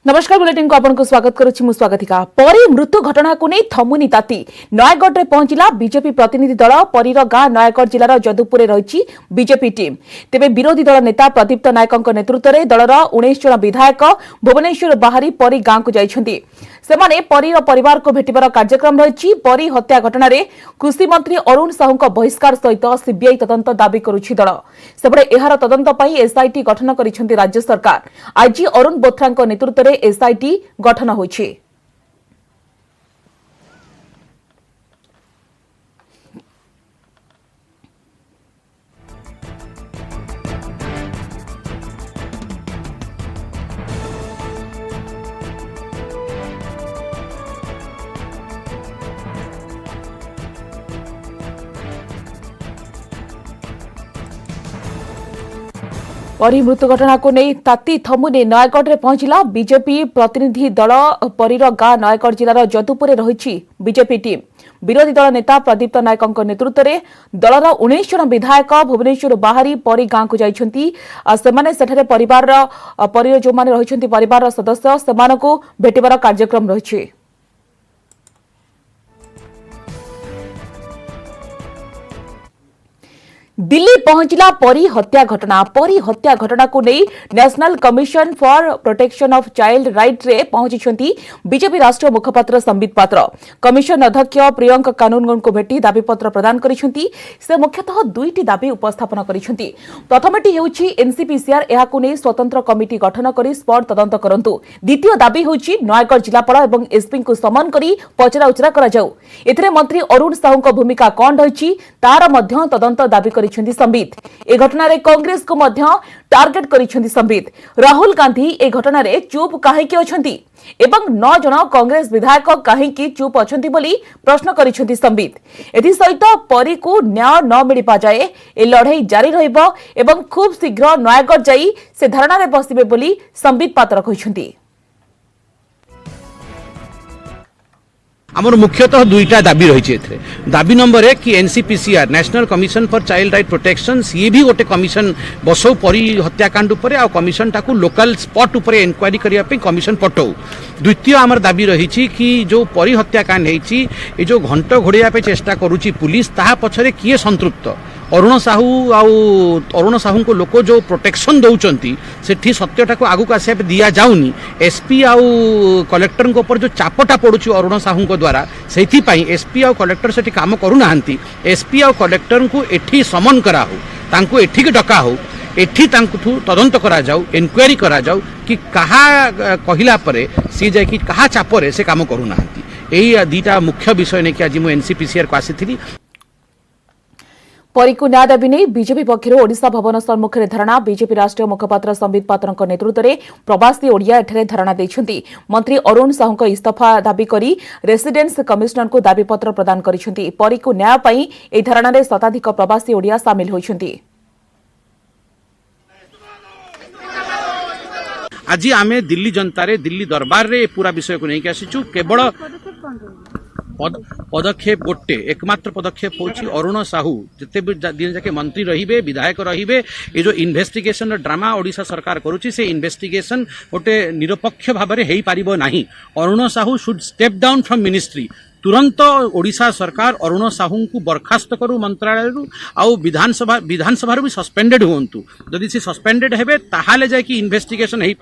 नमस्कार बुलेटिन को आपको स्वागत करुच्ची मु स्वागतिका परी मृत्यु घटना को नहीं थमुनी ताती नयगढ़ में पहुंचला बीजेपी प्रतिनिधि दल परीर गाँ नयगढ़ जिलार जदुपुर रही बीजेपी टीम तेबे विरोधी दल नेता प्रदीप्त नायकों नेतृत्व में दलर 19 जन विधायक भुवनेश्वर बाहरी परी गाँ को जाइछन्ति। सेमाने परीर परिवार को भेटिबार कार्यक्रम रही। परी हत्या घटना कृषि मंत्री अरुण साहू बहिष्कार सहित सीबीआई तदंत दाबी करुछि दल। सेपटे एहार तदंत पई एसआईटी गठन करिसेंति राज्य सरकार। आईजी अरुण बोथ्रा नेतृत्व में एसआईटी गठन होइछि। परी मृत्यु घटना को नहीं ताती थमुनी नयगढ़ में पहुंचला बीजेपी प्रतिनिधि दल परीर गाँ नयगढ़ जिलार जदुपुर रही बीजेपी टीम विरोधी दल नेता प्रदीप्त नायकों नेतृत्व में दलर 19 जन विधायक भुवनेश्वर बाहरी परी गाँ को जाइछन्ति। सेमाने सेठारे परिवार परीर जो माने रहिछन्ति परिवार सदस्य सेमानकु भेटिबार कार्यक्रम रही। दिल्ली पहुंचला परी हत्या घटना को नहीं national commission for protection of child right रे पहुंची बीजेपी राष्ट्रीय मुखपात्र संबित पात्र। कमिशन अध्यक्ष प्रियंका कानूनगो को भेटी दाबीपत्र प्रदान करिसेंति। से मुख्यतः दुईटी दाबी उपस्थापन करिसेंति। प्रथमटी हेउछि एनसीपीसीआर एहाकु नै स्वतंत्र कमिटी गठन करी स्पॉट तदंत करंतु। द्वितीय दाबी हेउछि नयगढ़ जिलापाल एवं एसपी को समन करी पचरा उचरा करा जाऊ। एथिरे मंत्री अरुण साहू भूमिका कौन रही तार मध्य तदंत दाबी संबित। ए घटना रे कांग्रेस को मध्य टार्गेट करिसेंति संबित। राहुल गांधी ए घटना रे चुप काहेकि अछंती एवं 9 जन कांग्रेस विधायक काहेकि चुप अछंती बोली प्रश्न करिसेंति संबित। एथि सहित परी को न्याय न मिल पा जाए ए लड़ाई जारी रहिबो एवं खूब शीघ्र नयगढ़ जाई से धारणा रे बसिबे बोली संबित पात्र कहिसेंति। आमर मुख्यतः दुईटा दाबी रही। दाबी नंबर 1 कि NCPCR national commission for child right protection सी भी गोटे कमिशन बसौ परी हत्याकांड उपर आ कमिशन टाकू लोकल स्पॉट उपर इंक्वायरी करिया पे कमिशन पठाऊ। द्वितीय आमर दाबी रही कि जो परी हत्याकांड होईची ए जो घंट घोड़िया पे चेष्टा करूची पुलिस ताहा पछरे किए संतृप्त अरुण साहू को लोक जो प्रोटेक्शन दौरान से सत्यटा को आगू आसा दि जाऊनी। एसपी आउ कलेक्टर ऊपर जो चापटा पड़ुची अरुण साहू द्वारा से एसपी आउ कलेक्टर से काम करूना। एसपी आउ कलेक्टर को एठी समन करा हो तांको एठी डका हो एठी तांको तदंत करा जाऊ इनक्वायरी करा जाऊ कि कहा कहला परे सी जाय कि कहा चापरे से काम करूना। एई दीटा मुख्य विषय ने कि आज मु एनसीपीसीआर को आसीथिली। परी को न्याय दाबी नहीं बीजेपी पक्षर ओडिशा भवन सम्मुखें धारणा। बीजेपी राष्ट्रीय मुखपात्र संबित पात्र नेतृत्व में प्रवासी ओडिया एठारे धारणा देइछन्ति। मंत्री अरुण साहू इस्तीफा दाबी करी रेसिडेंस कमिश्नर को दाबीपत्र प्रदान करिसेंति। परी को न्याय पाई ए धारणा रे शताधिक प्रवासी ओडिया सामिल होइछन्ति। आज आमे दिल्ली जनतारे दिल्ली दरबार रे पूरा विषय को नहीं आसीचु। केवल पदक्षेप गोटे एकमात्र पदक्षेप होची अरुण साहू जिते दिन जाके मंत्री रहिबे विधायक रहिबे ये जो इन्वेस्टिगेशन ड्रामा ओडिशा सरकार करूची से इन्वेस्टिगेशन गोटे निरपेक्ष भाव में हेई पारिबो नाही। Arun Sahu should step down from ministry. तुरंत ओडिशा सरकार अरुण साहू को बर्खास्त करू मंत्रालय आउ विधानसभा भी सस्पेंडेड हुंतु। जदि से सस्पेंडेड हेबे ताहाले जाय कि इन्वेस्टिगेशन हेई।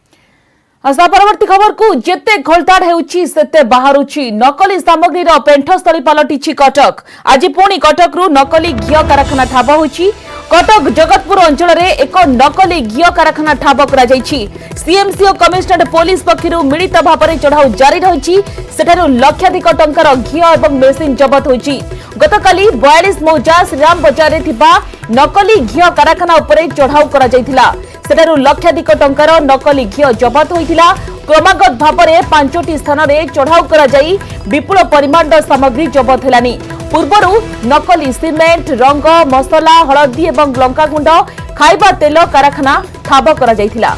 आशा परवर्ती खबर को जेते घोलताड़ हेउछि सेते बाहरुछि। नकली सामग्री पेंठस्थली पलटिछि कटक। आज पुणी कटक रु नकली घिओ कारखाना ठाब होछि। कटक जगतपुर अंचल रे एक नकली घिओ कारखाना ठाब करा जाइछि। सीएमसी और कमिशनरेट पुलिस पक्षरु मिलित भाବରେ चढ़ाऊ जारी रहिछि। सेठारु लक्षाधिक टंकार घिओ एवं मेसिन जबत होइछि। गतकाली 42 मौजा श्रीराम बजार रे थिबा नकली घिओ कारखाना उपरे चढ़ाऊ करा जाइथिला। सेठारु लक्षाधिक टंकार नकली घिओ जबत होइथिला। क्रमागत भाବରେ 5टी स्थान रे चढ़ाऊ करा जाई विपुल परिमाण सामग्री जबत हेलानी। पूर्वरु नकली सीमेंट रंग मसला हलदी एवं लंका गुंड खाइबा तेल कारखाना ठाब करा जाइथिला।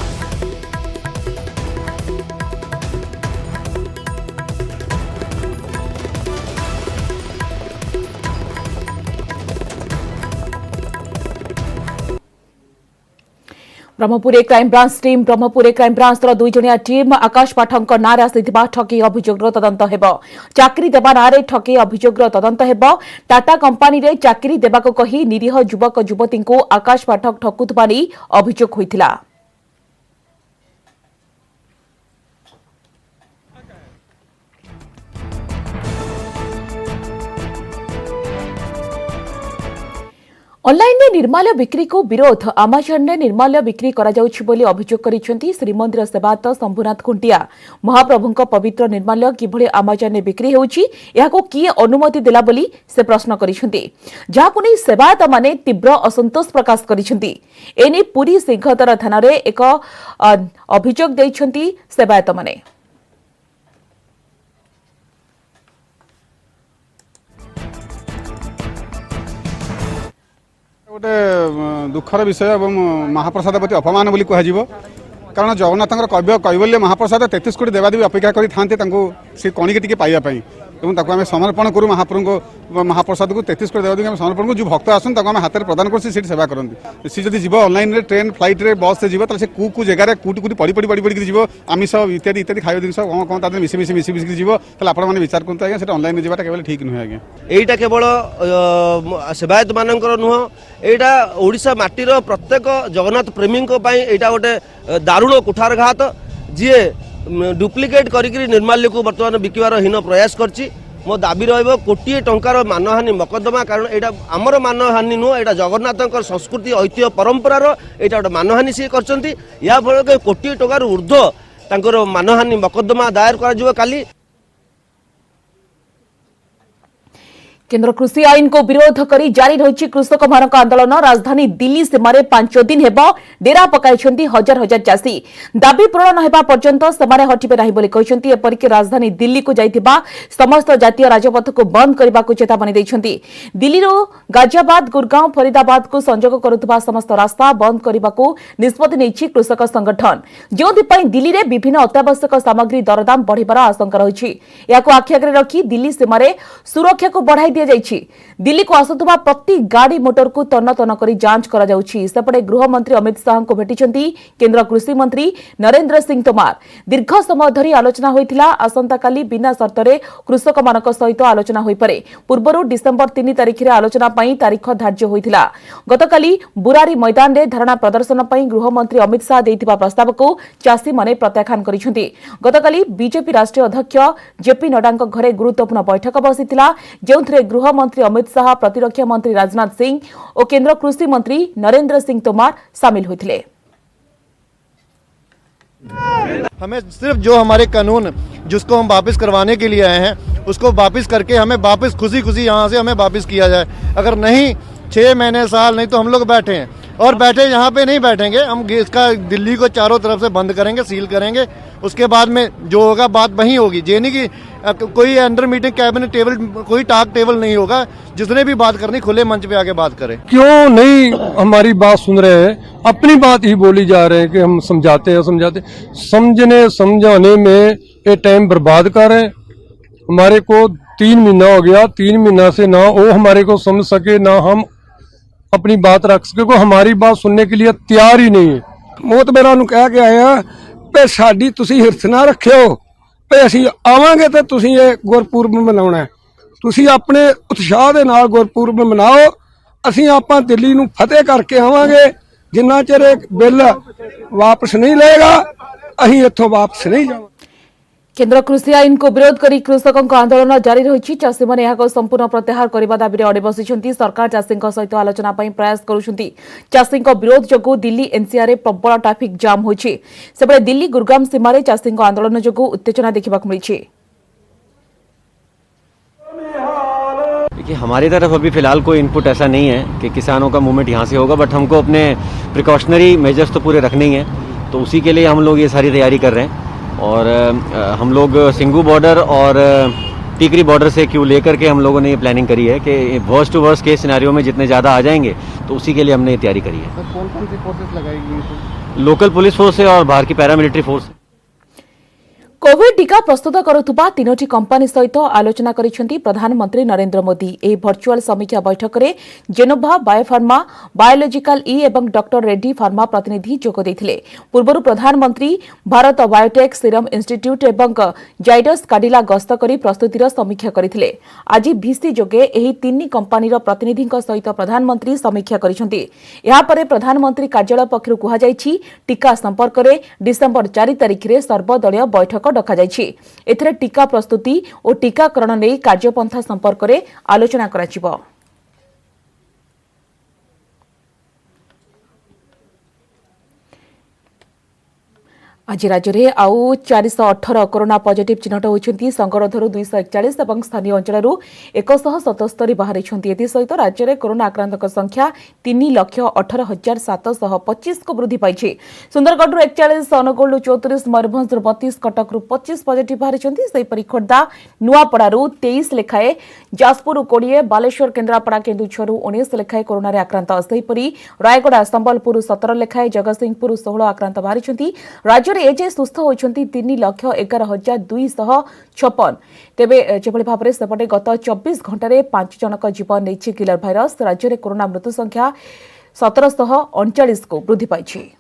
ब्रह्मपुर क्राइम ब्रांच दुई जणिया टीम आकाश पाठक नारे आसिथिबा ठगी अभियोगर तदंत हेबो। चाकरी देबा नारे ठगी अभियोगर तदंत हेबो। टाटा कंपनी रे चाकरी देबाको कही निरीह युवक युवती को आकाश पाठक ठकुथबा नै अभियोग होइथिला। ऑनलाइन में निर्माल्य बिक्री को विरोध आमाजन ने निर्माल्य बिक्री करा जाउछि बोली अभियोग करिसेंती श्रीमंदिर सेवायत शंभुनाथ खुंटिया। महाप्रभुଙ୍କ पवित्र निर्माल्य किभଳି आमाजन ने बिक्री हेउछि याको किए अनुमति देला बोली से प्रश्न करिसेंती, जाहाको नै सेवायत माने तीव्र असंतोष प्रकाश करिसेंती। एने पुरी सिंहदर थाना रे एक अभियोग दैछंती सेवायत माने। गोटे दुखर विषय और महाप्रसाद प्रति अपमान बोली कह कारण जगन्नाथ कैवल्य महाप्रसाद 33 कोटी देवादेवी अपेक्षा करी से कणिक टी पाइबापी आम समर्पण करूँ महाप्रभु महाप्रसाद को 33 कोटी देवादेवी समर्पण करूँ। जो भक्त आसन आम हाथ में प्रदान कर सेवा करती सी जब जीव ऑनलाइन ट्रेन फ्लाइट रे बस से जीव से कू जगह कूटी कूटी पड़ी पड़ी पड़ी पड़ी जीव आमिष इत्यादि इत्यादि खाଇବା जिन कौन कौन मिसी मिसी मिसी मिसिक जीव आपने विचार करते आज्ञा से ऑनलाइन जावाटा केवल ठीक नुहे आज्ञा। एटा केवल सेवायत मानकर नुह एटा ओडिशा माटीर प्रत्येक जगन्नाथ प्रेमी एटा गोटे दारुण कुठारघात जी डुप्लिकेट करी निर्माल्य को बर्तमान बिकबार हीन प्रयास करछि। मो दाबी रहिबो कोटी टंकार मानहानि मकद्दमा कारण एटा आमर मानहानि नुह एटा जगन्नाथ संस्कृति ऐतिह्य परंपरार एटा गोटे मानहानि से करछंती। या फल कोटी टंकार ऊर्ध्व तांकर मानहानि मकद्दमा दायर करा जिवो काली। केंद्र कृषि आईन को विरोध करी जारी रही कृषक मान आंदोलन। राजधानी दिल्ली सीमार 5 दिन हेब डेरा पकाई हजार हजार चाषी। दाबी पूरण होगा पर्यंत से हटिबे नहीं बोली कहते। एपरिक राजधानी दिल्ली को जाइथिबा समस्त जातीय राजपथ को बंद करने को चेतावनी देइछंती। दिल्ली गाजियाबाद गुरगांव फरीदाबाद को संजोग करुवा समस्त रास्ता बंद करने को निष्पत्ति नेइछि कृषक संगठन। जो दिल्ली में विभिन्न अत्यावश्यक सामग्री दरदाम बढ़िबार आशंका रही। आखि आगे रखी दिल्ली सीमार सुरक्षा को बढ़ाई दिल्ली को आसुवा प्रति गाड़ी मोटर को तन्न तन्न कर जांच करा जाउछि। सेपटे गृह मंत्री अमित शाह को भेटिछंती केंद्र कृषि मंत्री नरेंद्र सिंह तोमार। दीर्घ समय धरी आलोचना होइथिला। आसंता काली बिना शर्तरे कृषक मानक सहित आलोचना होई पारे। पूर्वरु डिसेंबर 3 तारिख रे आलोचना पई तारीख धार्य होइथिला। गतकाली बुरारी मैदान रे धारणा प्रदर्शन पई गृह मंत्री अमित शाह देइथिबा प्रस्ताव को चाषी माने प्रत्याख्यान करिछंती। गतकाली बीजेपी राष्ट्रीय अध्यक्ष जेपी नड्डाଙ୍କ घरे गुरुत्वपूर्ण बैठक बसिथिला, जेउथरे गृह मंत्री अमित शाह, प्रतिरक्षा मंत्री राजनाथ सिंह और केंद्र कृषि मंत्री नरेंद्र सिंह तोमार शामिल हुए। हमें सिर्फ जो हमारे कानून जिसको हम वापस करवाने के लिए आए हैं उसको वापस करके हमें वापस खुशी खुशी यहाँ से हमें वापस किया जाए। अगर नहीं 6 महीने साल नहीं तो हम लोग बैठे हैं और बैठे यहाँ पे नहीं बैठेंगे। हम इसका दिल्ली को चारों तरफ से बंद करेंगे, सील करेंगे। उसके बाद में जो होगा बात वहीं होगी। जे नहीं कि कोई अंडर मीटिंग कैबिनेट टेबल कोई टाक टेबल नहीं होगा। जिसने भी बात करनी खुले मंच पे आके बात करें। क्यों नहीं हमारी बात सुन रहे हैं, अपनी बात ही बोली जा रहे हैं कि हम समझाते हैं समझने समझाने में ये टाइम बर्बाद कर रहे हैं। हमारे को 3 महीना हो गया, 3 महीना से ना वो हमारे को समझ सके ना हम अपनी बात रख सके। को हमारी बात सुनने के लिए तैयार ही नहीं है। मोतबेरा नूं कह के आए हैं पे साडी तुसीं हिरस ना रखियो पे असीं आवांगे ते तुसीं ये गुरपुरब मनाउणा है। तुसीं अपने उत्साह दे नाल गुरपुरब मनाओ। असीं आपां दिल्ली नूं फतेह करके आवांगे। जिन्ना चिर बिल वापस नहीं लेगा असीं इत्थों वापस नहीं जावांगे। केंद्र कृषि आईन को विरोध करी कृषकों आंदोलन जारी रही। चाषी मैंने यहाँ संपूर्ण प्रत्याहार करने दाबी अड़े बसी। सरकार चाषी सहित आलोचना प्रयास करुछंती। चाषी विरोध जोगु दिल्ली एनसीआर प्रबल ट्राफिक जाम होइछि। सेबळे दिल्ली गुरगाम सीमार चाषी आंदोलन जोगु उत्तेजना देखा मिली। देखिए हमारी तरफ अभी फिलहाल कोई इनपुट ऐसा नहीं है कि किसानों का मूवमेंट यहाँ से होगा, बट हमको अपने प्रिकॉशनरी मेजर्स तो पूरे रखने ही हैं। तो उसी के लिए हम लोग ये सारी तैयारी कर रहे हैं। और हम लोग सिंगू बॉर्डर और टीकरी बॉर्डर से क्यों लेकर के हम लोगों ने ये प्लानिंग करी है कि worst to worst case scenario में जितने ज़्यादा आ जाएंगे तो उसी के लिए हमने ये तैयारी करी है। कौन कौन सी फोर्सेस लगाएगी? लोकल पुलिस फोर्स है और बाहर की पैरामिलिट्री फोर्स है। कोविड टीका प्रस्तुत करुवा तीनोटी कंपानी सहित आलोचना करिसेंती प्रधानमंत्री नरेंद्र मोदी। एही वर्चुअल समीक्षा बैठक में जेनोभा बायोफार्मा, बायोलॉजिकल ई एवं डॉक्टर रेड्डी फार्मा प्रतिनिधि जोग देथिले। पूर्व प्रधानमंत्री भारत बायोटेक, सीरम इंस्टीट्यूट एवं जाइडस काडिला गस्त करी प्रस्तुतिर समीक्षा करथिले। आज भिसी जोगे एही तीन कंपानीर प्रतिनिधिଙ୍କ सहित प्रधानमंत्री समीक्षा करिसेंती। एहा परे प्रधानमंत्री कार्यालय पक्षरु कुहा जायछि टीका संपर्क में डिसेंबर 4 तारिख रे सर्वदलीय बैठक डकाଯାଇଛି। एथिरे टीका प्रस्तुति और टीकाकरण नै कार्यपंथा संपर्क में आलोचना कराजिबो। आज राज्य में आउ 418 कोरोना पॉजिटिव चिन्हट होती। संगरोधर 241 और स्थानीय अंचल 177 बाहरी। एसहित राज्य में कोरोना आक्रांतक संख्या 3,18,725 को वृद्धि पाई। सुंदरगढ़ 41, अनुगोल 34, मयूरभंज 32, कटक 25 पॉजिटिव बाहरी। सेहीपरि खोर्धा नुआपड़ा 23 लेखाएं, जाजपुर 20, बालेश्वर केन्द्रापड़ा केन्दुझर 19 लेखाएं कोरोना आक्रांत। सेहीपरि रायगड़ा संबलपुर 17 लेखाएं, जगतसिंहपुर 16 आक्रांत बाहरी। राज्य एजे सुस्थ होती 3,11,256। तेबे जेभली भाव में सेपटे गत 24 घंटे 5 जनक जीवन नहीं किलर भाइरस। राज्य में कोरोना मृत्यु संख्या 1739 को वृद्धि पाई।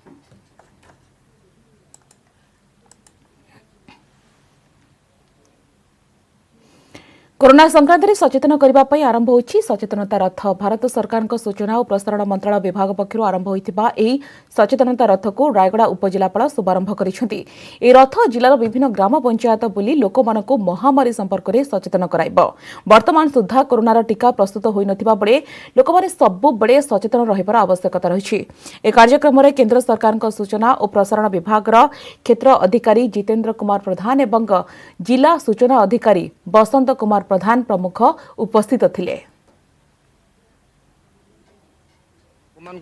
कोरोना संक्रांत में सचेतन करने आरंभ होछि सचेतनता रथ। भारत सरकार सूचना और प्रसारण मंत्रालय विभाग पक्षर आरंभ होइतिबा एही सचेतनता रथ को रायगड़ा उपजिलापाल शुभारंभ करिसेंती। ए रथ जिलार विभिन्न ग्राम पंचायत बुली लोकमानकु महामारी संपर्क में सचेतन कराइब। वर्तमान सुधा कोरोनार टीका प्रस्तुत होई नथिबा बेले लोकमाने सबु बेले सचेतन रहिबार आवश्यकता रहिछि। ए कार्यक्रम में केंद्र सरकार सूचना और प्रसारण विभाग क्षेत्र अधिकारी जितेंद्र कुमार प्रधान एवं जिला सूचना अधिकारी बसंत कुमार प्रधान प्रमुख उपस्थित थिले।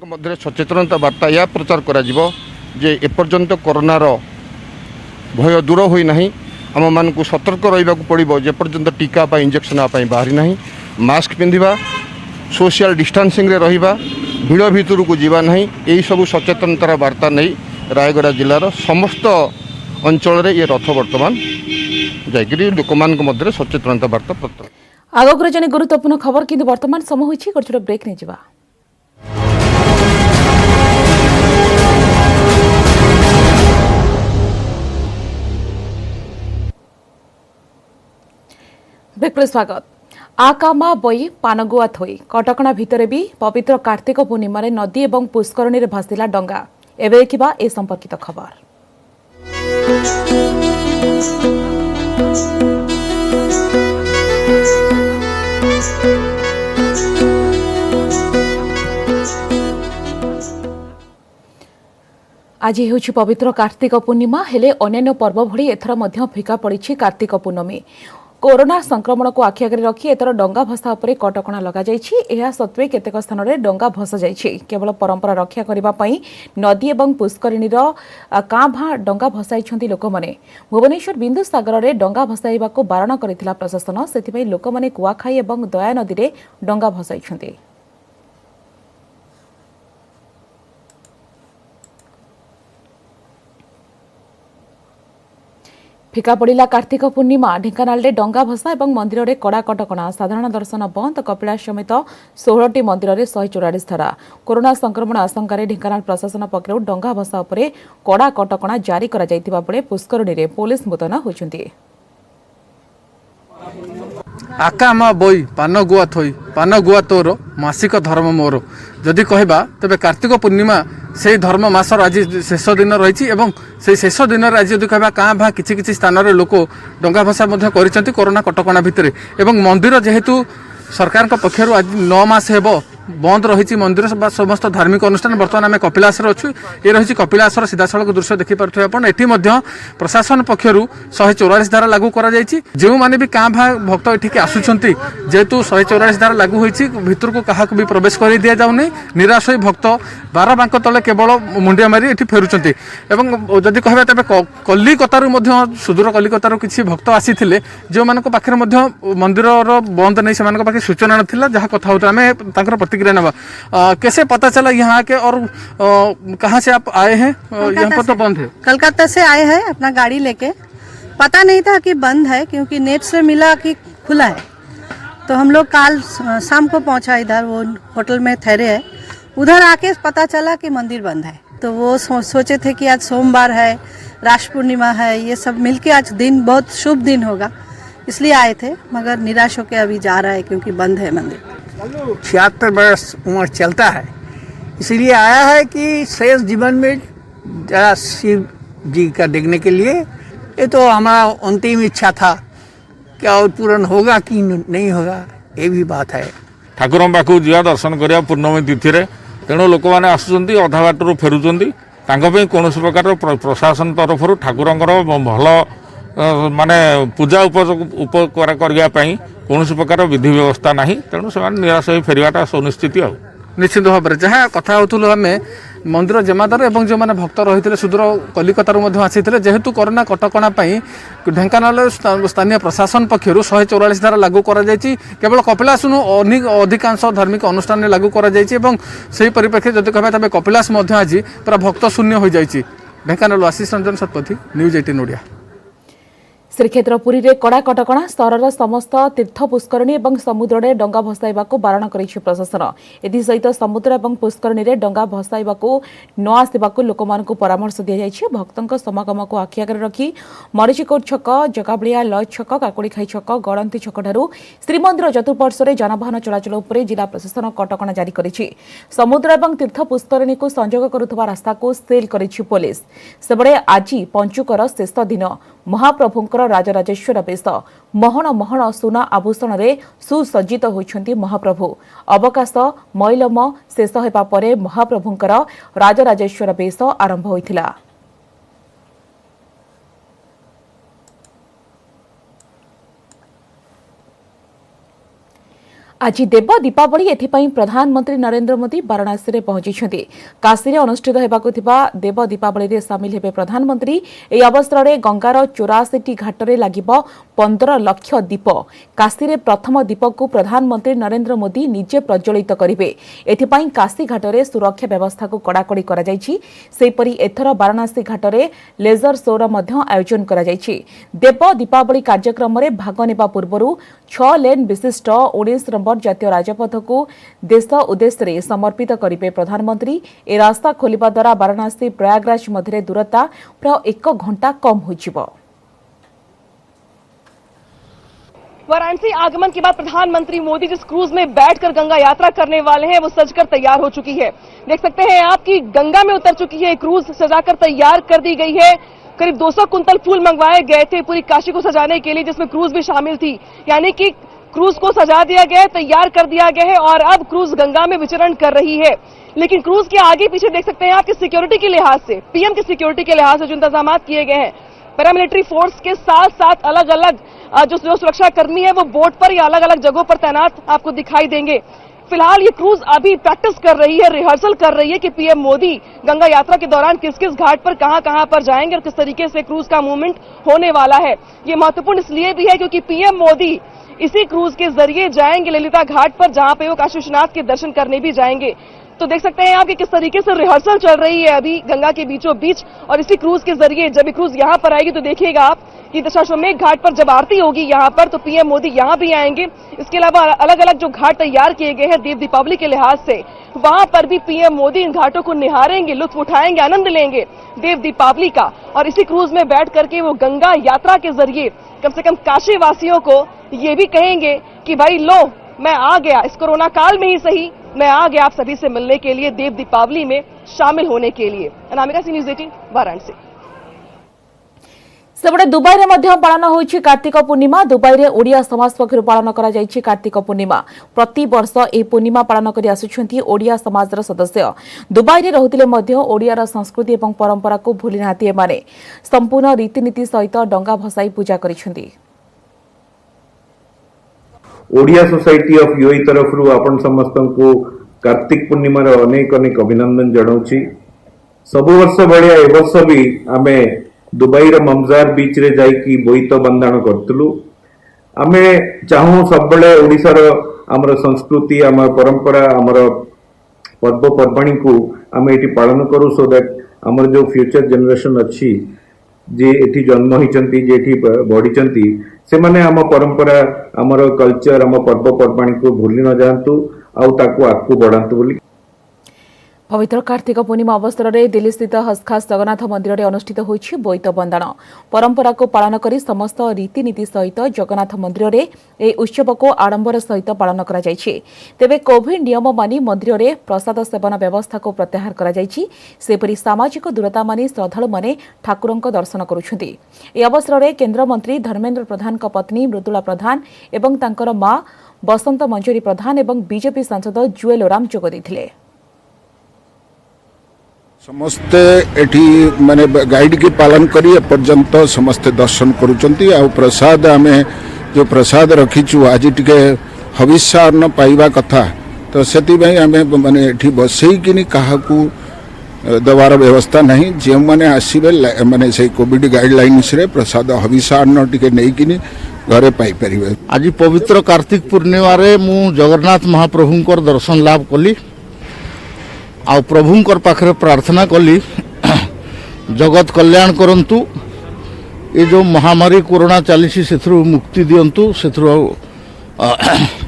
मध्य सचेतनता वार्ता या प्रचार करा जिवो जे एपर्यंत कोरोनार भय दूर होई नाही। आम मानकु सतर्क रहिबाकु पड़िबो जे पर्यंत टीका पा इंजेक्शन आपई बाहरी नाही। मास्क पिंधिबा, सोशल डिस्टेंसिंग रे रहिबा, भीड़ भितर को जीवा नाही। एही सब सचेतनतार वार्ता नहीं रायगड़ा जिलार समस्त अंचल रे ये रथ वर्तमान जायकरी लोकमान मध्य सचेतनता वार्ता प्रचार। आगोग्र जने गुरुत्वपूर्ण खबर किंतु वर्तमान समय होइछि गोटे ब्रेक नै जिबा। ब्रेक पर स्वागत। आकामा बई पानगुआ थोई कटकणा भितरे भी पवित्र कार्तिक पूर्णिमा नदी एवं पुष्करणी रे भासिला डंगा। एबे देखिबा ए संपर्कित खबर। आज हेउछि पवित्र कार्तिक पूर्णिमा हेले अन्य पर्व भली एथर मध्य फिका पड़िछि कार्तिक पूर्णमी। कोरोना संक्रमण को आखि आगे रखी एथर डंगा भसा उपरे कटकणा लगा जाइछि। एहा सत्वे केतेक स्थान रे डंगा भसा जाइछि। केवल परंपरा रक्षा करिबा पई नदी एवं पुष्करिणीर कां भा डंगा भसाइछंती लोकमाने। भुवनेश्वर बिंदु सागर रे डंगा भसाइबाको बारण करिथिला प्रशासन। सेथिपई लोकमाने कुआखाई एवं दया नदी रे डंगा भसाइछंती। फिका पड़ा कार्तिक पूर्णिमा। ढेंकानाल डंगा भसा और मंदिर में कड़ा कटकणा। साधारण दर्शन बंद। कपिलास समेत 16टी मंदिर में 144 धारा। कोरोना संक्रमण आशंका ढेंकानाल प्रशासन पक्षर डंगा भसा उपरे कड़ा कटकणा जारी करा जायतिबा बेले पुष्करणी रे पुलिस मुतयन होइछन्ती। आकामा बोई पान गुआ थोई पान गुआ तोर मासिक धर्म मोर। जदि कहबा तबे कार्तिक पूर्णिमा से धर्म मासर आज शेष दिन रही एवं से शेष दिन आज जदि कहबा काँ भा किछि स्थान रे लोक डंगा भसा मध्य करिसेंती कोरोना कटकणा भितरे। एवं मंदिर जेहेतु सरकार पक्षर आज 9 मास हेबो बंद रही मंदिर समस्त धार्मिक अनुष्ठान। बर्तमान आम कपिलास अच्छु। ये रही कपिलासर सीधासलख दृश्य देखिपे आपड़। एटी प्रशासन पक्षर 144 धारा लागू कर जो मैंने भी काँ भा भक्त एठिक आसुंच जेहेतु 144 धारा लागू होती भितर को क्या भी प्रवेश कर दि जाऊनी। निराश हो भक्त 12 बांक तले केवल मुंडिया मारी ये फेरुंट। जदि कह तेज कलिकतारू सुदूर कलिकतारू किसी भक्त आसी जो मान पाखे मंदिर बंद नहीं से पाखे सूचना नाला जहाँ कथा होता आम प्रतिक्रिया नवा। कैसे पता चला यहाँ के और कहाँ से आप आए हैं? यहाँ पर तो बंद है। कलकत्ता से आए हैं अपना गाड़ी लेके, पता नहीं था कि बंद है, क्योंकि नेट से मिला कि खुला है। तो हम लोग कल शाम को पहुंचा इधर, वो होटल में ठहरे है, उधर आके पता चला कि मंदिर बंद है। तो वो सोचे थे कि आज सोमवार है, राष्ट्र पूर्णिमा है, ये सब मिलके आज दिन बहुत शुभ दिन होगा, इसलिए आए थे, मगर निराश होकर अभी जा रहा है क्योंकि बंद है मंदिर। 76 वर्ष उम्र चलता है, इसीलिए आया है कि शेष जीवन में जरा शिव जी का देखने के लिए। ये तो हमारा अंतिम इच्छा था, क्या और पूर्ण होगा कि नहीं होगा, ये भी बात है। ठाकुर पाखु जा दर्शन करिया पूर्णमी तिथि रे, तेणु लोक मैंने आसुचंती अधा बाटरू फेरुचंती, कौन प्रकार प्रशासन तरफ ठाकुर भल माने पूजा उपकार करने कौन प्रकार विधि व्यवस्था नहीं, तेणु से निराश हो फेरवाटा सुनिश्चित। निश्चित भाव में जहाँ कथा होलु आम मंदिर जमादार और जो मैंने भक्त रही सुदूर कलिकतार आसी जेहेतु कोरोना कटकणा ढेंकानाल स्थानीय प्रशासन पक्षर 144 धारा लागू कर केवल कपिलास अधिकांश धार्मिक अनुष्ठान लागू कर परिप्रेक्षी जब कह कपिलास आज पूरा भक्त शून्य हो जाए। ढेंकानाल आशीष रंजन शतपथी, न्यूज 18 ओडिया। श्रीक्षेत्र पुरी रे कड़ा कटकणा, सहरर समस्त तीर्थ पुष्करणी और समुद्र में डंगा भसाइबाकू बारण करिछि प्रशासन। एसहित समुद्र और पुष्करणी रे डंगा भसाइबाकू न आसिबाकू लोकमानकू परामर्श दिया जाइछि। भक्तों समागम को आखि आगे रखी मरीचिकोट छक, जगाबलिया लज छक, काकुड़ीखाई छक, गड़ंती छक ठारू श्रीमंदिर चतुर्पार्श्व जानवाहन चलाचल उपर जिला प्रशासन कटकणा जारी करिछि। समुद्र और तीर्थ पुष्करणी को संजोग करुवा रास्ता को सील करिछि पुलिस। सेबळे आज पंचुकर शेष दिन महाप्रभुंकर राजराजेश्वर बेश महण महण सुना आभूषण रे सुसज्जित होइछन्ति महाप्रभु। अवकाश मैलम शेष हेबा परे महाप्रभुंकर राजराजेश्वर बेश आरंभ होइथिला। आज देव दीपावली एथिपाई प्रधानमंत्री नरेंद्र मोदी वाराणसी में पहुंची। काशी में अनुष्ठित होबाकु थिबा देव दीपावली रे शामिल हेबे प्रधानमंत्री। एही अवसर में गंगार 84 घाटरे लागिबो 15 लाख दीप। काशी में प्रथम दीप को प्रधानमंत्री नरेंद्र मोदी निजे प्रज्वलित करिवे। एथिपाई काशी घाटरे सुरक्षा व्यवस्था को कड़ाकड़ी करा जायछि। सेहिपरि एथर वाराणसी घाटरे लेजर शोर मध्य आयोजन करा जायछि। देव दीपावली कार्यक्रम में भाग नेबा पूर्वरु 6 लेन विशिष्ट 19 नंबर जातीय राजपथ को देश उद्देश्य समर्पित करेंगे प्रधानमंत्री। ए रास्ता खोलिबा द्वारा वाराणसी प्रयागराज मध्य दूरता प्राय 1 घंटा कम हो। वाराणसी आगमन के बाद प्रधानमंत्री मोदी जिस क्रूज में बैठकर गंगा यात्रा करने वाले हैं वो सजकर तैयार हो चुकी है। देख सकते हैं आपकी गंगा में उतर चुकी है, क्रूज सजाकर तैयार कर दी गई है। करीब 200 कुंतल फूल मंगवाए गए थे पूरी काशी को सजाने के लिए, जिसमें क्रूज भी शामिल थी। यानी कि क्रूज को सजा दिया गया है, तैयार कर दिया गया है और अब क्रूज गंगा में विचरण कर रही है। लेकिन क्रूज के आगे पीछे देख सकते हैं आपकी सिक्योरिटी के लिहाज से, पीएम की सिक्योरिटी के लिहाज से जो इंतजाम किए गए हैं, पैरामिलिट्री फोर्स के साथ साथ अलग अलग जो सुरक्षा कर्मी है वो बोट पर या अलग अलग जगहों पर तैनात आपको दिखाई देंगे। फिलहाल ये क्रूज अभी प्रैक्टिस कर रही है, रिहर्सल कर रही है कि पीएम मोदी गंगा यात्रा के दौरान किस किस घाट पर कहां पर जाएंगे और किस तरीके से क्रूज का मूवमेंट होने वाला है। ये महत्वपूर्ण इसलिए भी है क्योंकि पीएम मोदी इसी क्रूज के जरिए जाएंगे ललिता घाट पर, जहां पे वो काशी विश्वनाथ के दर्शन करने भी जाएंगे। तो देख सकते हैं आप कि किस तरीके से रिहर्सल चल रही है अभी गंगा के बीचों बीच, और इसी क्रूज के जरिए जब ये क्रूज यहां पर आएगी तो देखिएगा आप कि दशाश्वमेध घाट पर जब आरती होगी यहां पर तो पीएम मोदी यहां भी आएंगे। इसके अलावा अलग अलग जो घाट तैयार किए गए हैं देव दीपावली के लिहाज से, वहां पर भी पीएम मोदी इन घाटों को निहारेंगे, लुत्फ उठाएंगे, आनंद लेंगे देव दीपावली का। और इसी क्रूज में बैठ करके वो गंगा यात्रा के जरिए कम से कम काशी वासियों को ये भी कहेंगे कि भाई लो मैं आ गया, इस कोरोना काल में ही सही मैं आ गया आप सभी से मिलने के लिए, देव दीपावली में शामिल होने के लिए। अनामिका सी, न्यूज 18 वाराणसी। सेबड़े दुबई रे मध्य पालन होइछि कार्तिक पूर्णिमा। दुबई रे ओडिया समाज पक्षरु पालन करा जाइछि कार्तिक पूर्णिमा। प्रति वर्ष ए पूर्णिमा पालन करि आसुछन्ति ओडिया समाजर सदस्य। दुबई रे रहुतिले मध्य ओडियार संस्कृति एवं परंपरा को भूली नाथि एमाने संपूर्ण रीतिनीति सहित डंगा भसाई पूजा करिछन्ति। ओडिया सोसाइटी ऑफ यूए तरफ आपण समस्त को कार्तिक पूर्णिमा अनेक अनेक अभिनंदन जनाऊँ। सब वर्ष भाया ए वर्ष भी आमे दुबई रो ममजार बीच रे जाइकी बोईत बंदाण करतलु। आमे चाहू सब बळे ओडिसा रो हमर संस्कृति हमर परंपरा हमर पर्व पर्वाणी को आमे एटी पालन करू, सो दैट हमर जो फ्यूचर जनरेशन अच्छी जे एठी जन्म होइचंती जे एठी बढ़िचंती से माने आम परंपरा आमर कल्चर आम पर्वपर्वाणी को भूली न जातु आउ ताकू आगू बढ़ातु बोली। पवित्र कार्तिक पूर्णिमा अवसर में दिल्ली स्थित हस्खास जगन्नाथ मंदिर में अनुष्ठित होइछि बोईत बंदन। परंपरा को पालन करी समस्त रीतिनीति सहित जगन्नाथ मंदिर में यह उत्सव को आडंबर सहित पालन करा जायछि। तेबे कोविड नियम मानि मंदिर में प्रसाद सेवन व्यवस्था को प्रत्याहार करा जायछि। सेपरि सामाजिक दूरता मानि श्रद्धालु माने ठाकुरंक दर्शन करुछन्ति। ए अवसर में केंद्र मंत्री धर्मेंद्र प्रधान का पत्नी मृदुला प्रधान एवं तांकर मां बसंत मंजरी प्रधान एवं बीजेपी सांसद जुएल ओराम जोग दैथिले। समस्ते एठी माने गाइड की पालन करी एपर्यंत समस्ते दर्शन करुचंती। आ प्रसाद आमे जो प्रसाद रखीचु आज टिके हविष्यान्न पाइबा कथा तो सेति भाई आमे माने एठी बसई किनी काहाकू दवार व्यवस्था नहीं जे माने आसीबे माने से कोविड गाइडलाइंस रे प्रसाद हविष्यान्न टिके नै किनी घरे पाई परिबे। आज पवित्र कार्तिक पूर्णिमा रे मु जगन्नाथ महाप्रभुंकर दर्शन लाभ कली आ प्रभुंकर पाखरे प्रार्थना कली जगत कल्याण करंतु ये जो महामारी कोरोना चली से मुक्ति दिंतु से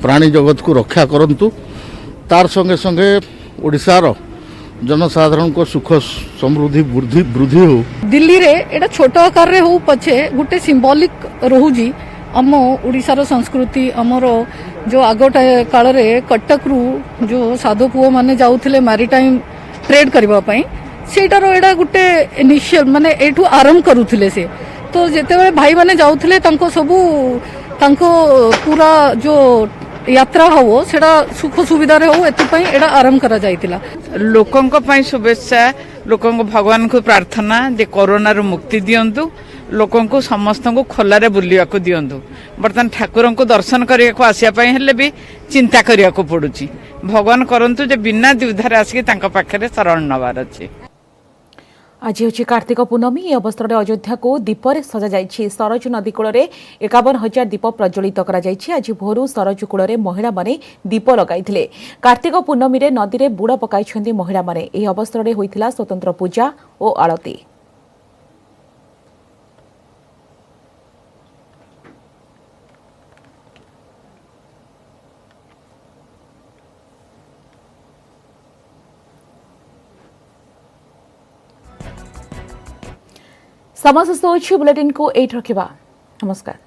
प्राणी जगत को रक्षा करंतु तार संगे संगे ओडिशार जनसाधारण को सुख समृद्धि वृद्धि हो। दिल्ली रे एटा छोट आकार रे हो पछे गुटे सिंबॉलिक रहूजी आम ओडिशार संस्कृति आमर जो आगोटा काल रे कटक रु जो साधु पुओ माने जाउथिले मैरीटाइम ट्रेड करबा पई सेटार एटा गुटे इनिशियल माने एठू आरंभ करूथिले से तो जेते बेले भाई माने जाउथिले तांको सबु तांको पूरा जो यात्रा हो सेटा सुख सुविधा रे हो एति पई एटा आरंभ करा जायतिला। लोकन को पई शुभेच्छा लोकन को भगवान को प्रार्थना जे कोरोना रो मुक्ति दियंतु लोकन को समस्त को खोला रे बुलिया को दियंतु। बर्तमान ठाकुर को दर्शन करिया को आसिया पई हेले भी चिंता करिया को पडुची भगवान करंतु जे बिना द्विधार आसी तांका पाखरे शरण नवार अछि। आज हूँ कार्तिक पूर्णमी। ए अवसर में अयोध्या को दीपर सजा जाइछि। सरजू नदी कूल 51,000 दीप प्रज्वलित करा जाइछि। आज भोरू सरजू कूल महिला माने दीप लगाइथिले। कार्तिक पूर्णमी रे नदी रे बुड़ पकाइछन्ति महिला माने। ए अवसर में होइथिला स्वतंत्र पूजा और आरती। समाज सोच बुलेटिन को एट रखिबा। नमस्कार।